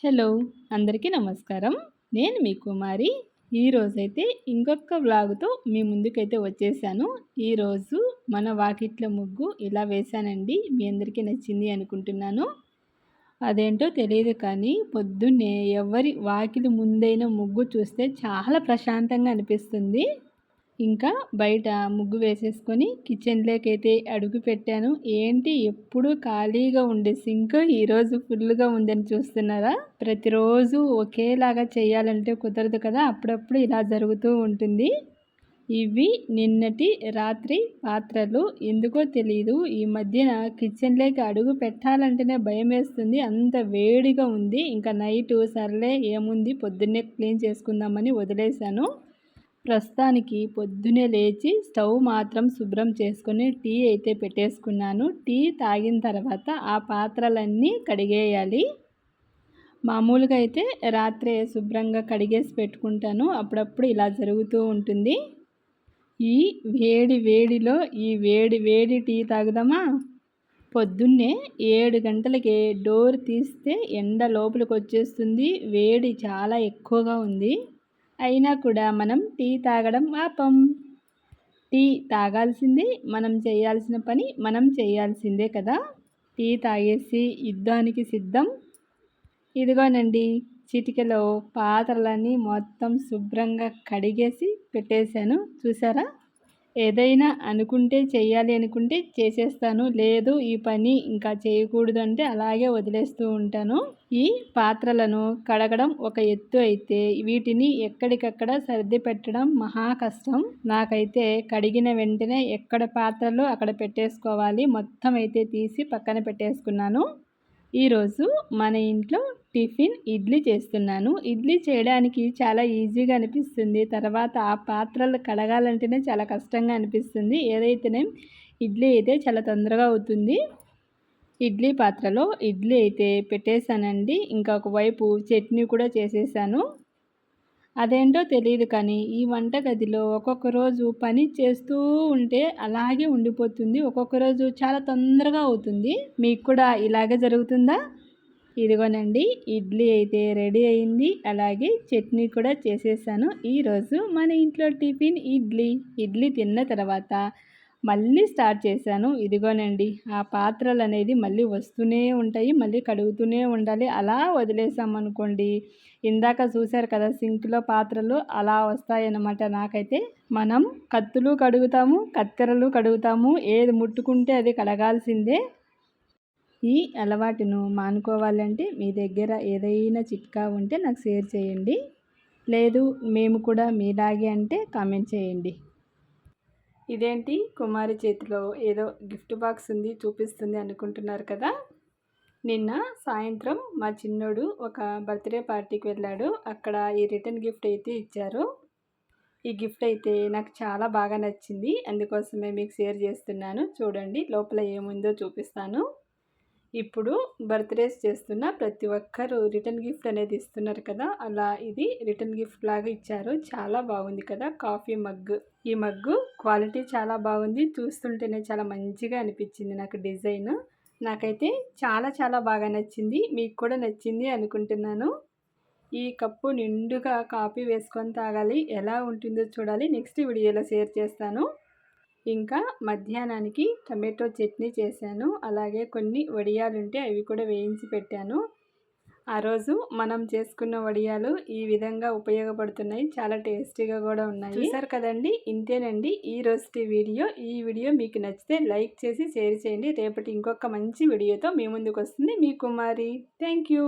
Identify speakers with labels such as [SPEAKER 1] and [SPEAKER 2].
[SPEAKER 1] Hello! అందరికీ నమస్కారం. నేను మీ కుమారి. ఈరోజైతే ఇంకొక వ్లాగ్‌తో మీ ముందుకైతే వచ్చేసాను. ఈరోజు మన వాకిట్లో ముగ్గు ఇలా వేశానండి. మీ అందరికీ నచ్చింది అనుకుంటున్నాను. అదేంటో తెలీదు కానీ పొద్దున్నే ఎవరి వాకిలి ముందైన ముగ్గు చూస్తే చాలా ప్రశాంతంగా అనిపిస్తుంది. ఇంకా బయట ముగ్గు వేసేసుకొని కిచెన్‌లోకైతే అడుగు పెట్టాను. ఏంటి ఎప్పుడూ ఖాళీగా ఉండే సింక్ ఈరోజు ఫుల్‌గా ఉందని చూస్తున్నారా? ప్రతిరోజు ఒకేలాగా చేయాలంటే కుదరదు కదా! అప్పుడప్పుడు ఇలా జరుగుతూ ఉంటుంది. ఇవి నిన్నటి రాత్రి పాత్రలు. ఎందుకో తెలీదు ఈ మధ్యన కిచెన్‌లోకి అడుగు పెట్టాలంటేనే భయమేస్తుంది. అంత వేడిగా ఉంది. ఇంకా నైటు సర్లే ఏముంది పొద్దున్నే క్లీన్ చేసుకుందామని వదిలేశాను. ప్రస్తుతానికి పొద్దున్నే లేచి స్టవ్ మాత్రం శుభ్రం చేసుకొని టీ అయితే పెట్టేసుకున్నాను. టీ తాగిన తర్వాత ఆ పాత్రలన్నీ కడిగేయాలి. మామూలుగా అయితే రాత్రే శుభ్రంగా కడిగేసి పెట్టుకుంటాను. అప్పుడప్పుడు ఇలా జరుగుతూ ఉంటుంది. ఈ వేడిలో ఈ వేడి టీ తాగుదామా? పొద్దున్నే 7 గంటలకే డోర్ తీస్తే ఎండ లోపలికి వచ్చేస్తుంది. వేడి చాలా ఎక్కువగా ఉంది. అయినా కూడా మనం టీ తాగడం ఆపం. టీ తాగాల్సిందే. మనం చేయాల్సిన పని మనం చేయాల్సిందే కదా! టీ తాగేసి యుద్ధానికి సిద్ధం. ఇదిగోనండి చిటికెలో పాత్రలన్నీ మొత్తం శుభ్రంగా కడిగేసి పెట్టేశాను. చూసారా? ఏదైనా అనుకుంటే చెయ్యాలి అనుకుంటే చేసేస్తాను. లేదు ఈ పని ఇంకా చేయకూడదు అంటే అలాగే వదిలేస్తూ ఉంటాను. ఈ పాత్రలను కడగడం ఒక ఎత్తు అయితే వీటిని ఎక్కడికక్కడ సర్ది పెట్టడం మహా కష్టం. నాకైతే కడిగిన వెంటనే ఎక్కడ పాత్రలు అక్కడ పెట్టేసుకోవాలి. మొత్తం అయితే తీసి పక్కన పెట్టేసుకున్నాను. ఈరోజు మన ఇంట్లో టిఫిన్ ఇడ్లీ చేస్తున్నాను. ఇడ్లీ చేయడానికి చాలా ఈజీగా అనిపిస్తుంది. తర్వాత ఆ పాత్రలు కడగాలంటేనే చాలా కష్టంగా అనిపిస్తుంది. ఏదైతేనే ఇడ్లీ అయితే చాలా తొందరగా అవుతుంది. ఇడ్లీ పాత్రలో ఇడ్లీ అయితే పెట్టేశానండి. ఇంకొక వైపు చట్నీ కూడా చేసేసాను. అదేంటో తెలియదు కానీ ఈ వంటగదిలో ఒక్కొక్క రోజు పని చేస్తూ ఉంటే అలాగే ఉండిపోతుంది. ఒక్కొక్క రోజు చాలా తొందరగా అవుతుంది. మీకు కూడా ఇలాగే జరుగుతుందా? ఇదిగోనండి ఇడ్లీ అయితే రెడీ అయింది. అలాగే చట్నీ కూడా చేసేసాను. ఈరోజు మన ఇంట్లో టిఫిన్ ఇడ్లీ తిన్న తర్వాత మళ్ళీ స్టార్ట్ చేశాను. ఇదిగోనండి ఆ పాత్రలు అనేది మళ్ళీ వస్తూనే ఉంటాయి. మళ్ళీ కడుగుతూనే ఉండాలి. అలా వదిలేసామనుకోండి ఇందాక చూశారు కదా సింక్లో పాత్రలు అలా వస్తాయన్నమాట. నాకైతే మనం కత్తులు కడుగుతాము, కత్తెరలు కడుగుతాము. ఏది ముట్టుకుంటే అది కడగాల్సిందే. ఈ అలవాటును మానుకోవాలంటే మీ దగ్గర ఏదైనా చిట్కా ఉంటే నాకు షేర్ చేయండి. లేదు మేము కూడా మీలాగే అంటే కామెంట్ చేయండి. ఇదేంటి కుమారి చేతిలో ఏదో గిఫ్ట్ బాక్స్ ఉంది చూపిస్తుంది అనుకుంటున్నారు కదా! నిన్న సాయంత్రం మా చిన్నోడు ఒక బర్త్డే పార్టీకి వెళ్ళాడు. అక్కడ ఈ రిటర్న్ గిఫ్ట్ అయితే ఇచ్చారు. ఈ గిఫ్ట్ అయితే నాకు చాలా బాగా నచ్చింది. అందుకోసమే మీకు షేర్ చేస్తున్నాను. చూడండి లోపల ఏముందో చూపిస్తాను. ఇప్పుడు బర్త్డేస్ చేస్తున్న ప్రతి ఒక్కరు రిటర్న్ గిఫ్ట్ అనేది ఇస్తున్నారు కదా! అలా ఇది రిటర్న్ గిఫ్ట్ లాగా ఇచ్చారు. చాలా బాగుంది కదా! Coffee mug. ఈ మగ్గు క్వాలిటీ చాలా బాగుంది. చూస్తుంటేనే చాలా మంచిగా అనిపించింది నాకు డిజైన్. నాకైతే చాలా బాగా నచ్చింది. మీకు కూడా నచ్చింది అనుకుంటున్నాను. ఈ కప్పు నిండుగా కాఫీ వేసుకొని తాగాలి. ఎలా ఉంటుందో చూడాలి. నెక్స్ట్ వీడియోలో షేర్ చేస్తాను. ఇంకా మధ్యాహ్నానికి టమాటో చట్నీ చేశాను. అలాగే కొన్ని వడియాలుంటే అవి కూడా వేయించి పెట్టాను. ఆ రోజు మనం చేసుకున్న వడియాలు ఈ విధంగా ఉపయోగపడుతున్నాయి. చాలా టేస్టీగా కూడా ఉన్నాయి. చూసారు కదండి, ఇంతేనండి ఈ రోజుటి వీడియో. ఈ వీడియో మీకు నచ్చితే లైక్ చేసి షేర్ చేయండి. రేపటి ఇంకొక మంచి వీడియోతో మీ ముందుకు వస్తుంది మీ కుమారి. Thank you.